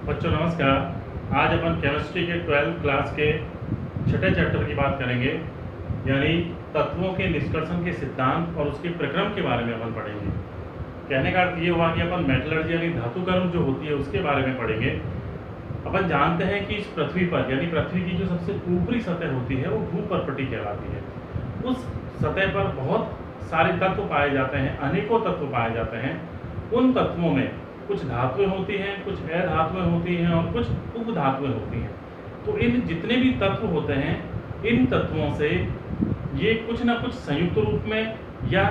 बच्चों नमस्कार। आज अपन केमिस्ट्री के 12th क्लास के छठे चैप्टर की बात करेंगे, यानी तत्वों के निष्कर्षण के सिद्धांत और उसके प्रक्रम के बारे में अपन पढ़ेंगे। कहने का अर्थ ये हुआ कि अपन मेटलर्जी यानी धातुकर्म जो होती है उसके बारे में पढ़ेंगे। अपन जानते हैं कि इस पृथ्वी पर यानी पृथ्वी की जो सबसे ऊपरी सतह होती है वो भूपर्पटी कहलाती है। उस सतह पर बहुत सारे तत्व पाए जाते हैं, अनेकों तत्व पाए जाते हैं। उन तत्वों में कुछ धातुएं होती हैं, कुछ अधातुएं होती हैं और कुछ उपधातुएं होती हैं। तो इन जितने भी तत्व होते हैं, इन तत्वों से ये कुछ ना कुछ संयुक्त रूप में या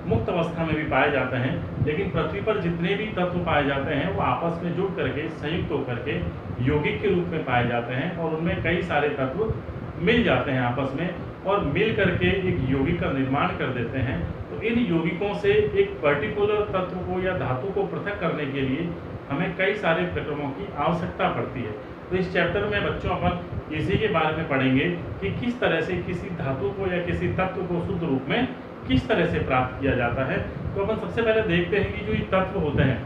मुक्त अवस्था में भी पाए जाते हैं। लेकिन पृथ्वी पर जितने भी तत्व पाए जाते हैं वो आपस में जुड़ करके संयुक्त होकर के यौगिक के रूप में पाए जाते हैं और उनमें कई सारे तत्व मिल जाते हैं आपस में और मिल करके एक यौगिक का निर्माण कर देते हैं। तो इन यौगिकों से एक पर्टिकुलर तत्व को या धातु को पृथक करने के लिए हमें कई सारे प्रक्रमों की आवश्यकता पड़ती है। तो इस चैप्टर में बच्चों अपन इसी के बारे में पढ़ेंगे कि किस तरह से किसी धातु को या किसी तत्व को शुद्ध रूप में किस तरह से प्राप्त किया जाता है। तो अपन सबसे पहले देखते हैं कि जो ये तत्व होते हैं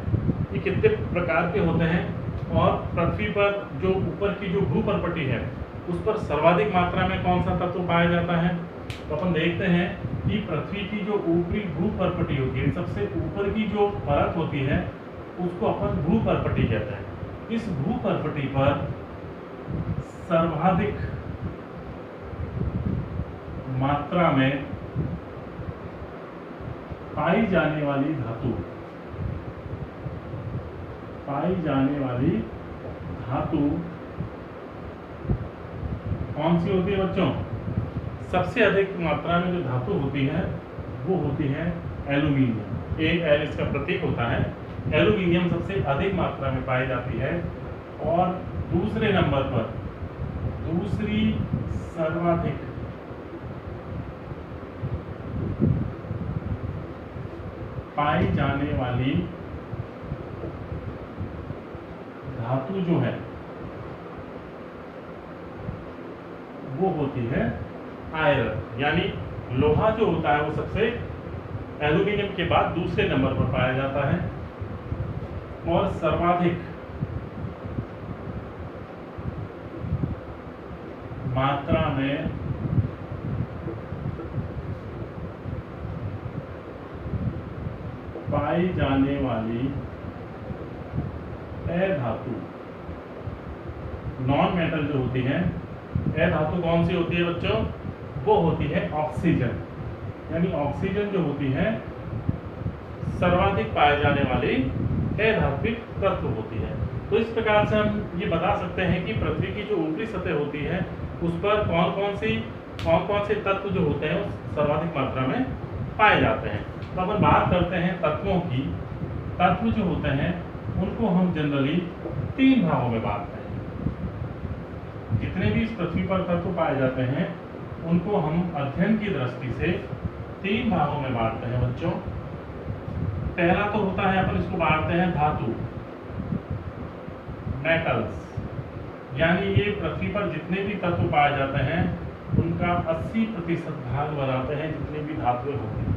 ये कितने प्रकार के होते हैं और पृथ्वी पर जो ऊपर की जो भूपर्पटी है उस पर सर्वाधिक मात्रा में कौन सा तत्व पाया जाता है। तो अपन देखते हैं कि पृथ्वी की जो ऊपरी भूपर्पटी होती है, सबसे ऊपर की जो परत होती है उसको अपन भूपर्पटी कहते हैं। इस भूपर्पटी पर सर्वाधिक मात्रा में पाई जाने वाली धातु कौन सी होती है बच्चों? सबसे अधिक मात्रा में जो धातु होती है वो होती है एल्यूमिनियम। एल इसका प्रतीक होता है। एल्यूमिनियम सबसे अधिक मात्रा में पाई जाती है और दूसरे नंबर पर दूसरी सर्वाधिक पाई जाने वाली धातु जो है वो होती है आयरन, यानी लोहा जो होता है वो सबसे एल्यूमिनियम के बाद दूसरे नंबर पर पाया जाता है और सर्वाधिक मात्रा में पाई जाने वाली अधातु नॉन मेटल जो होती है, अधातु कौन सी होती है बच्चों? वो होती है ऑक्सीजन। यानी ऑक्सीजन जो होती है सर्वाधिक पाए जाने वाली अधात्विक तत्व होती है। तो इस प्रकार से हम ये बता सकते हैं कि पृथ्वी की जो ऊपरी सतह होती है उस पर कौन कौन से तत्व जो होते हैं वो सर्वाधिक मात्रा में पाए जाते हैं। तो अपन बात करते हैं तत्वों की। तत्व जो होते हैं उनको हम जनरली 3 भागों में बांटते हैं। जितने भी इस पृथ्वी पर तत्व पाए जाते हैं उनको हम अध्ययन की दृष्टि से 3 भागों में बांटते हैं बच्चों। पहला तो होता है अपन इसको बांटते हैं धातु, मेटल्स, यानी ये पृथ्वी पर जितने भी तत्व पाए जाते हैं उनका 80% भाग बनाते हैं जितनी भी धातुएं होती हैं।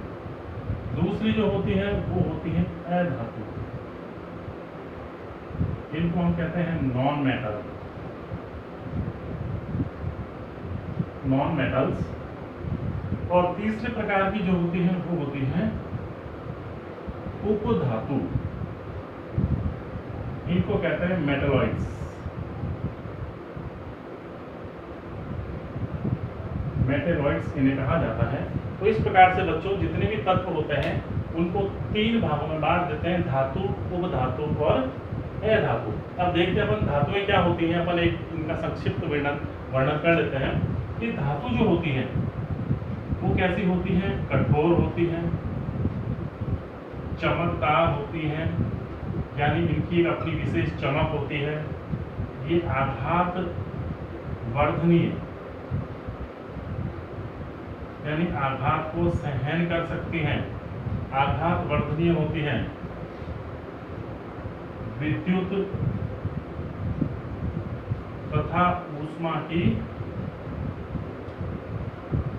दूसरी जो होती है वो होती है अधातु, इनको हम कहते हैं नॉन मेटल्स। और तीसरे प्रकार की जो होती है वो होती है उपधातु, इनको कहते हैं मेटलॉइड्स। इन्हें कहा जाता है। तो इस प्रकार से बच्चों जितने भी तत्व होते हैं उनको 3 भागों में बांट देते हैं, धातु, उपधातु और अधातु। अब देखते हैं अपन धातुएं क्या होती हैं। अपन एक इनका संक्षिप्त वर्णन कर देते हैं कि धातु जो होती है वो कैसी होती है? कठोर होती है, चमकदार होती है, यानी इनकी एक अपनी विशेष चमक होती है। ये आघात वर्धनीय यानी आघात को सहन कर सकती हैं, आघात वर्धनीय होती हैं। विद्युत तथा ऊष्मा की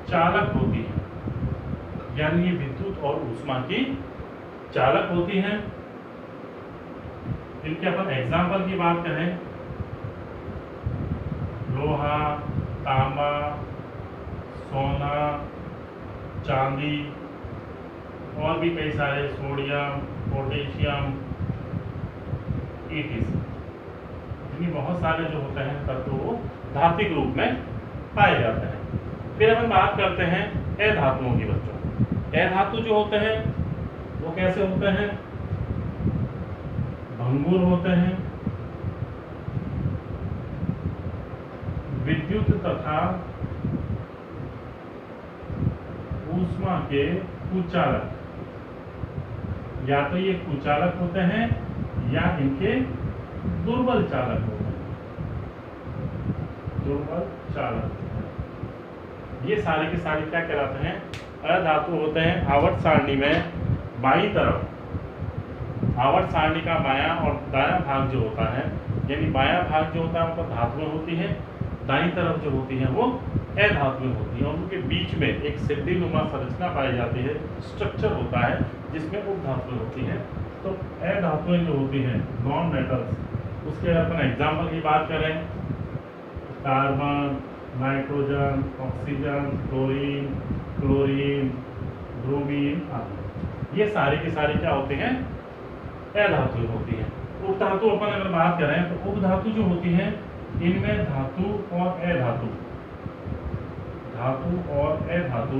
चालक होती है, यानी ये विद्युत और ऊष्मा की चालक होती हैं। इनके अपन एग्जाम्पल की बात करें, लोहा, तांबा, सोना, चांदी और भी कई सारे, सोडियम, पोटेशियम, यानी बहुत सारे जो होते हैं तत्व वो धात्विक रूप में पाए जाते हैं। फिर हम बात करते हैं अधातुओं की बच्चों। अधातु जो होते हैं वो कैसे होते हैं? भंगुर होते हैं, विद्युत तथा ऊष्मा के कुचालक, या तो ये कुचालक होते हैं या इनके दुर्बल चालक होते हैं, दुर्बल चालक। ये सारे के सारे क्या कहलाते हैं? अधातु होते हैं। आवर्त सारणी में बाईं तरफ, आवर्त सारणी का बायां और दायां भाग जो होता है, यानी बायां भाग जो होता है वो धातुएं होती है, दाईं तरफ जो होती है वो अधातुएं होती हैं, और उनके बीच में एक सिद्धि नुमा संरचना पाई जाती है, स्ट्रक्चर होता है जिसमें उपधातुएं होती हैं। तो अधातुएं जो होती हैं नॉन मेटल्स, उसके अपन एग्जाम्पल की बात करें, carbon, nitrogen, oxygen, chlorine, chlorine, bromine आदि, ये सारे के सारे क्या होते हैं? अधातुएं होती हैं। उपधातु अपन अगर बात करें तो उपधातु जो होती है इनमें धातु और अधातु, धातु और अधातु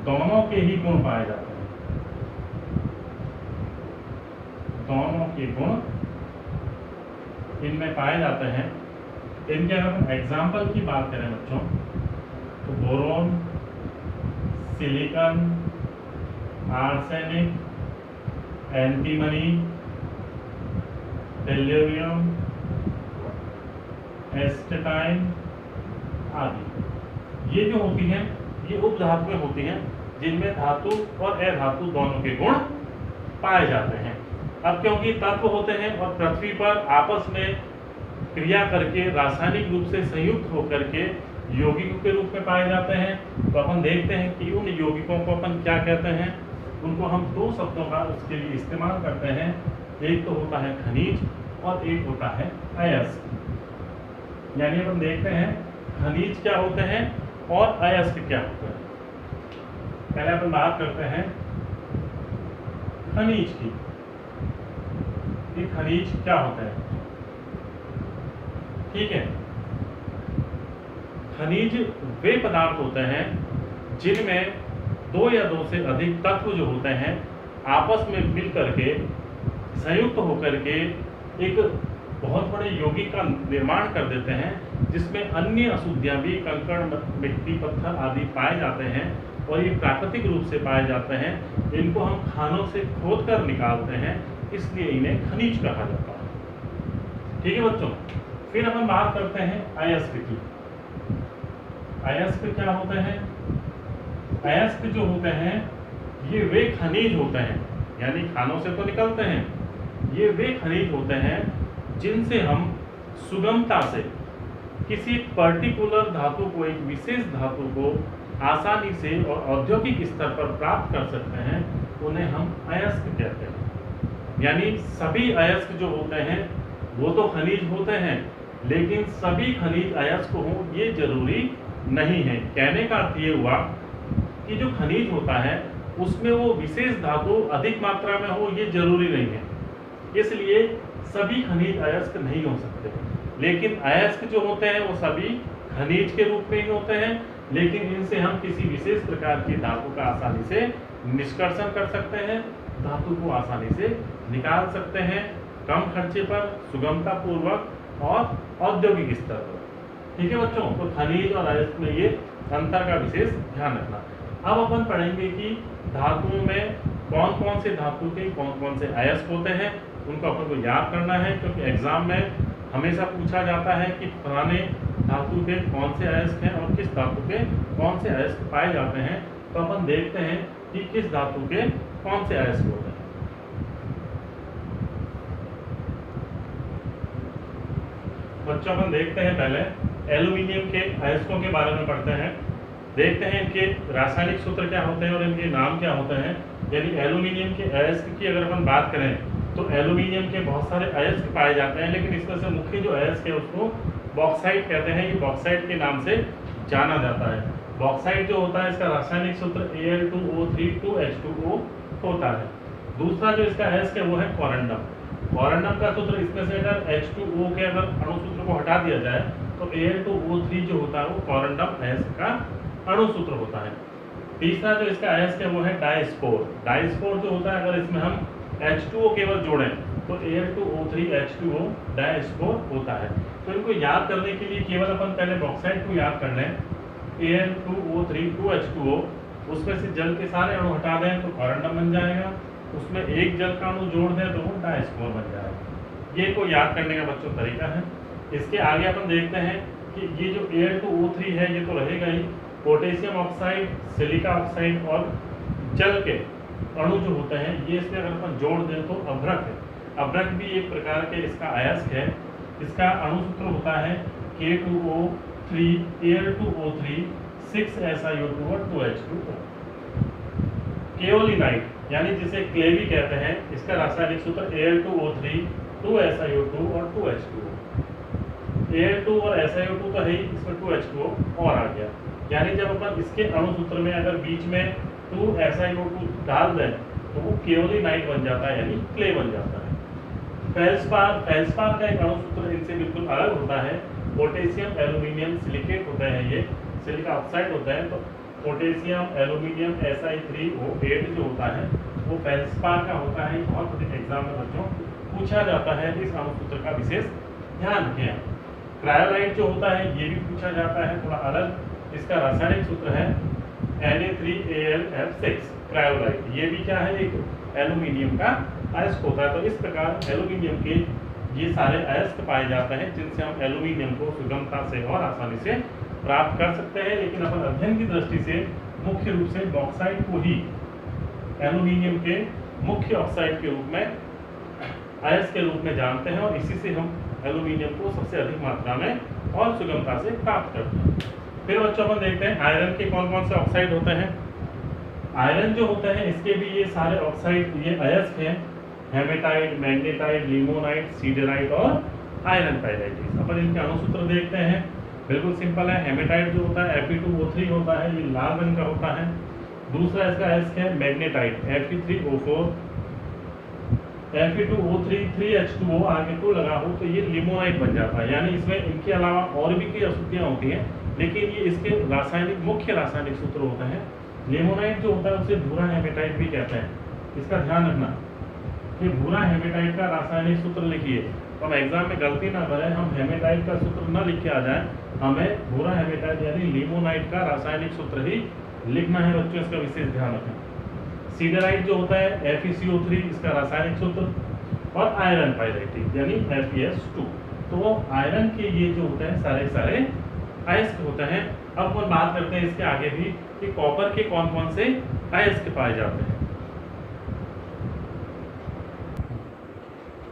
दोनों के ही गुण पाए जाते हैं, दोनों के गुण इनमें पाए जाते हैं। इनके अगर हम एग्जाम्पल की बात करें बच्चों तो boron, silicon, arsenic, antimony, tellurium, astatine आदि, ये जो होती हैं ये उपधातुएं होती हैं जिनमें धातु और अधातु दोनों के गुण पाए जाते हैं। अब क्योंकि तत्व होते हैं और पृथ्वी पर आपस में क्रिया करके रासायनिक रूप से संयुक्त होकर के यौगिकों के रूप में पाए जाते हैं, तो अपन देखते हैं कि उन यौगिकों को अपन क्या कहते हैं? उनको हम दो शब्दों का उसके लिए इस्तेमाल करते हैं। एक तो होता है खनिज और एक होता है अयस्क। यानी अपन देखते हैं खनिज क्या होते हैं और अयस्क क्या होते हैं। पहले अपन बात करते हैं खनिज की। ये खनिज क्या होता है? ठीक है, खनिज वे पदार्थ होते हैं जिनमें दो या दो से अधिक तत्व जो होते हैं आपस में मिलकर के संयुक्त होकर के एक बहुत बड़े यौगिक का निर्माण कर देते हैं, जिसमें अन्य अशुद्धियां भी, कंकड़, मिट्टी, पत्थर आदि पाए जाते हैं, और ये प्राकृतिक रूप से पाए जाते हैं। इनको हम खानों से खोद कर निकालते हैं, इसलिए इन्हें खनिज कहा जाता है। ठीक है बच्चों, फिर हम बात करते हैं अयस्क की। अयस्क क्या होते हैं? अयस्क जो होते हैं ये वे खनिज होते हैं, यानी खानों से तो निकलते हैं, ये वे खनिज होते हैं जिनसे हम सुगमता से किसी पर्टिकुलर धातु को, एक विशेष धातु को आसानी से और औद्योगिक स्तर पर प्राप्त कर सकते हैं, उन्हें हम अयस्क कहते हैं। यानी सभी अयस्क जो होते हैं वो तो खनिज होते हैं, लेकिन सभी खनिज अयस्क हों ये जरूरी नहीं है। कहने का अर्थ ये हुआ कि जो खनिज होता है उसमें वो विशेष धातु अधिक मात्रा में हो ये जरूरी नहीं है, इसलिए सभी खनिज अयस्क नहीं हो सकते। लेकिन अयस्क जो होते हैं वो सभी खनिज के रूप में ही होते हैं, लेकिन इनसे हम किसी विशेष प्रकार की धातु का आसानी से निष्कर्षण कर सकते हैं, धातु को आसानी से निकाल सकते हैं, कम खर्चे पर, सुगमता पूर्वक और औद्योगिक स्तर पर। ठीक है बच्चों, तो खनिज और अयस्क में ये अंतर का विशेष ध्यान रखना। अब अपन पढ़ेंगे कि धातुओं में कौन कौन से धातु के कौन कौन से अयस्क होते हैं, उनको अपन को याद करना है, क्योंकि एग्जाम में हमेशा पूछा जाता है कि फलाने धातु के कौन से अयस्क हैं और किस धातु के कौन से अयस्क पाए जाते हैं। तो अपन देखते हैं कि किस धातु के कौन से अयस्क होते हैं। बच्चों अपन देखते हैं पहले एल्यूमिनियम के अयस्कों के बारे में पढ़ते हैं, देखते हैं इनके रासायनिक सूत्र क्या होते हैं और इनके नाम क्या होते हैं। यानी एल्यूमिनियम के अयस्क की अगर अपन बात करें तो एल्यूमिनियम के बहुत सारे अयस्क पाए जाते हैं, लेकिन इसमें से मुख्य जो अयस्क है उसको बॉक्साइट कहते हैं। ये बॉक्साइट के नाम से जाना जाता है। बॉक्साइट जो होता है इसका रासायनिक सूत्र Al2O3 2H2O होता है। दूसरा जो इसका अयस्क है वो है कोरंडम। कोरंडम का सूत्र, इसमें से अगर H2O के अगर अणु सूत्र को हटा दिया जाए तो Al2O3 जो होता है वो कोरंडम अयस्क का अणु सूत्र होता है। तीसरा जो इसका अयस्क है वो है डाइस्पोर। डाइस्पोर जो होता है अगर इसमें हम H2O केवल जोड़ें तो Al2O3 H2O डाइस्पोर होता है। तो इनको याद करने के लिए केवल अपन पहले बॉक्साइट को याद कर लें, Al2O3 2H2O, उसमें से जल के सारे अणु हटा दें तो कोरंडम बन जाएगा, उसमें एक जल का अणु जोड़ दें तो वो डाइस्पोर बन जाएगा। ये को याद करने का बच्चों तरीका है। इसके आगे अपन देखते हैं कि ये जो Al2O3 है ये तो रहेगा ही, पोटेशियम ऑक्साइड, सिलिका ऑक्साइड और जल के अणु जो होते हैं ये इसमें अगर अपन जोड़ दें तो अभ्रक है। अभ्रक भी एक प्रकार के इसका अयस्क है। इसका अणु सूत्र होता है K2O3 Al2O3 6SiO2 और 2H2O। केओलिनाइट यानी जिसे क्ले भी कहते हैं, इसका रासायनिक सूत्र Al2O3 2SiO2 और 2H2O। Al2 और SiO2 तो है ही, इसमें 2H2O और आ गया। यानी जब अपन इसके अणु सूत्र में अगर बीच में 2SiO2 डाल दें तो वो केओलिनाइट बन जाता है, यानी क्ले बन जाता है। फेल्सपार का एक अणु सूत्र इनसे बिल्कुल अलग होता है। पोटेशियम एल्यूमिनियम सिलिकेट होते हैं, ये सिलिका ऑक्साइड होता है। तो पोटेशियम एल्यूमिनियम Si3O8 जो होता है वो फेल्सपार का होता है। बहुत बड़े एग्जाम में बच्चों पूछा जाता है, इस अणु सूत्र का विशेष ध्यान रखें। क्रायोलाइट जो होता है ये भी पूछा जाता है, थोड़ा अलग। इसका रासायनिक सूत्र है Na3Al(F6) क्रायोलाइट। ये भी क्या है, एक एल्यूमिनियम का अयस्क होता है। तो इस प्रकार एल्यूमिनियम के ये सारे अयस्क पाए जाते हैं जिनसे हम एल्यूमिनियम को सुगमता से और आसानी से प्राप्त कर सकते हैं। लेकिन अपन अध्ययन की दृष्टि से मुख्य रूप से बॉक्साइट को ही एल्यूमिनियम के मुख्य ऑक्साइड के रूप में, अयस्क के रूप में जानते हैं और इसी से हम एल्यूमिनियम को सबसे अधिक मात्रा में और सुगमता से प्राप्त करते हैं। फिर बच्चों अपन देखते हैं आयरन के कौन कौन से ऑक्साइड होते हैं। आयरन जो होता है इसके भी ये सारे ऑक्साइड, ये अयस्क हैं, हेमेटाइट, मैग्नेटाइट, लिमोनाइट, सीडराइट और आयरन पाइराइट। अपन इनके अणु सूत्र देखते हैं, बिल्कुल सिंपल है। हेमेटाइट जो होता है Fe2O3 होता है, ये लाल रंग का होता है। दूसरा इसका अयस्क है मैग्नेटाइट Fe3O4, Fe2O3 3H2O आगे 2 लगा हो तो ये लिमोनाइट बन जाता है। यानी इसमें इनके अलावा और भी कई अशुद्धियाँ होती हैं, लेकिन ये इसके मुख्य रासायनिक सूत्र होते हैं। लिमोनाइट जो होता है उसे भूरा हेमेटाइट भी कहते हैं। इसका ध्यान रखना कि भूरा हेमेटाइट का रासायनिक सूत्र लिखिए, तो हम एग्जाम में गलती ना करें, हम हेमेटाइट का सूत्र ना लिख के आ जाए, हमें भूरा हेमेटाइट यानी लिमोनाइट का रासायनिक सूत्र ही लिखना है बच्चों, इसका विशेष ध्यान रखें। सीडराइट जो होता है FeCO3 इसका रासायनिक सूत्र, और आयरन पाइराइट यानी Fe(S2). तो आयरन के ये जो होते हैं सारे अयस्क होते हैं। अब हम बात करते हैं इसके आगे भी कि कॉपर के कौन कौन से अयस्क पाए जाते हैं।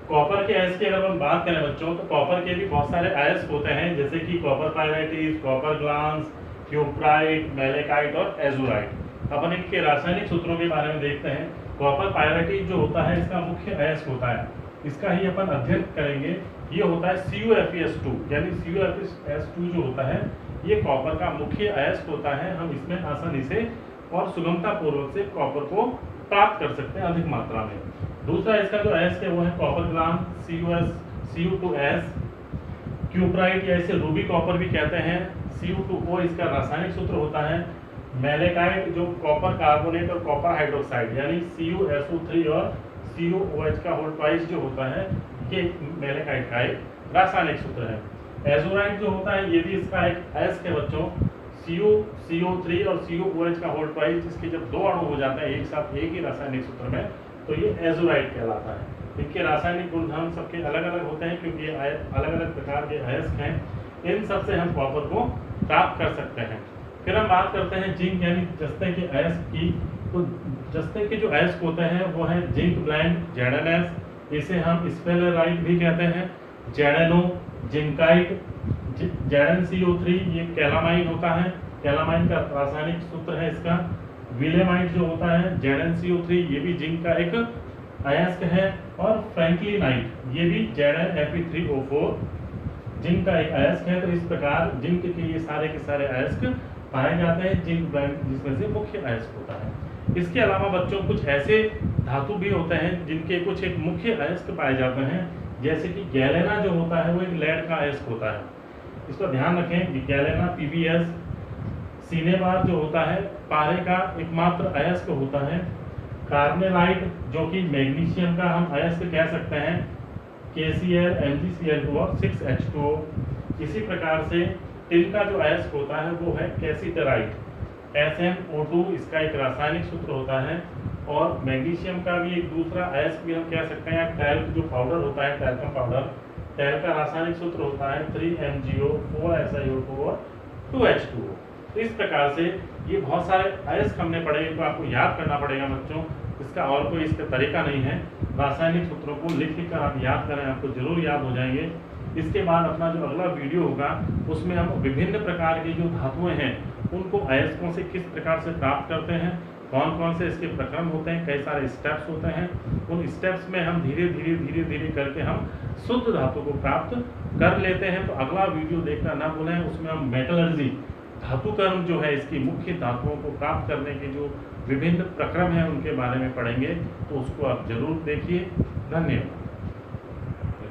कॉपर के अयस्क की अगर हम बात करें बच्चों तो कॉपर के भी बहुत सारे अयस्क होते हैं, जैसे कि copper pyrites, copper glance, cuprite, malachite और एजुराइट। अपन इनके रासायनिक सूत्रों के बारे में देखते हैं। कॉपर पायराइटिस जो होता है इसका मुख्य अयस्क होता है, इसका ही अपन अध्ययन करेंगे। ये होता है CuFeS2, यानी CuFeS2 जो होता है ये कॉपर का मुख्य अयस्क होता है। हम इसमें आसानी से और सुगमता पूर्वक से कॉपर को प्राप्त कर सकते हैं अधिक मात्रा में। दूसरा इसका जो अयस्क है वो है कॉपर ग्लांस Cu2S, क्यूप्राइट या इसे रूबी कॉपर भी कहते हैं, Cu2O इसका रासायनिक सूत्र होता है। मैलेकाइट जो कॉपर कार्बोनेट और कॉपर हाइड्रोक्साइड यानी CuSO3 और CuOH का होल ट्वाइस जो होता है, ये मैलेकाइट का एक रासायनिक सूत्र है। एजुराइट जो होता है ये भी इसका एक अयस्क है बच्चों, CuCO3 और CuOH का होल ट्वाइस, जिसके जब दो अणु हो जाते हैं एक साथ एक ही रासायनिक सूत्र में तो ये एजुराइट कहलाता है। इनके रासायनिक गुणधर्म सबके अलग अलग होते हैं क्योंकि ये अलग अलग प्रकार के अयस्क हैं। इन सब से हम कॉपर को प्राप्त कर सकते हैं। फिर हम बात करते हैं जिंक यानी जस्ते के अयस्क की। तो जस्ते के जो अयस्क होते हैं वो है जिंक ब्लेंड ZnS, इसे हम स्फेलेराइट भी कहते हैं, ZnO, जिंकाइट, ZnCO3 ये कैलामाइन होता है, कैलामाइन का रासायनिक सूत्र है इसका। विलेमाइट जो होता है ZnCO3 ये भी जिंक का एक अयस्क है, और फ्रैंकलिनाइट ये भी Zn Fe3O4 जिंक का एक अयस्क है। तो इस प्रकार जिंक के ये सारे अयस्क पाए जाते हैं, जिंक जिसमें से मुख्य अयस्क होता है। इसके अलावा बच्चों कुछ ऐसे धातु भी होते हैं जिनके कुछ एक मुख्य अयस्क पाए जाते हैं, जैसे कि गैलेना जो होता है वो एक लेड का अयस्क होता है। इसका ध्यान रखें कि गैलेना PbS, सिनेबार जो होता है पारे का एकमात्र अयस्क होता है। कार्नेलाइट जो कि मैग्नीशियम का हम अयस्क कह सकते हैं, KCl MgCl2 और 6H2O। इसी प्रकार से टिन का जो अयस्क होता है वो है कैसीटराइट, SnO2 इसका एक रासायनिक सूत्र होता है। और मैग्नीशियम का भी एक दूसरा अयस्क भी हम कह सकते हैं, टैल्क जो पाउडर होता है, टैल्कम पाउडर, टैल्क का रासायनिक सूत्र होता है 3MgO 4SiO2 और 2H2O। तो इस प्रकार से ये बहुत सारे अयस्क हमने पढ़े, इनको आपको याद करना पड़ेगा बच्चों, इसका और कोई इसका तरीका नहीं है। रासायनिक सूत्रों को लिख कर आप याद करें, आपको जरूर याद हो जाएंगे। इसके बाद अपना जो अगला वीडियो होगा उसमें हम विभिन्न प्रकार की जो धातुएं हैं उनको अयस्कों से किस प्रकार से प्राप्त करते हैं, कौन कौन से इसके प्रक्रम होते हैं, कई सारे स्टेप्स होते हैं, उन स्टेप्स में हम धीरे धीरे करके हम शुद्ध धातु को प्राप्त कर लेते हैं। तो अगला वीडियो देखना ना भूलें, उसमें हम मेटलर्जी धातुकर्म जो है इसकी मुख्य धातुओं को प्राप्त करने के जो विभिन्न प्रक्रम हैं उनके बारे में पढ़ेंगे, तो उसको आप जरूर देखिए। धन्यवाद।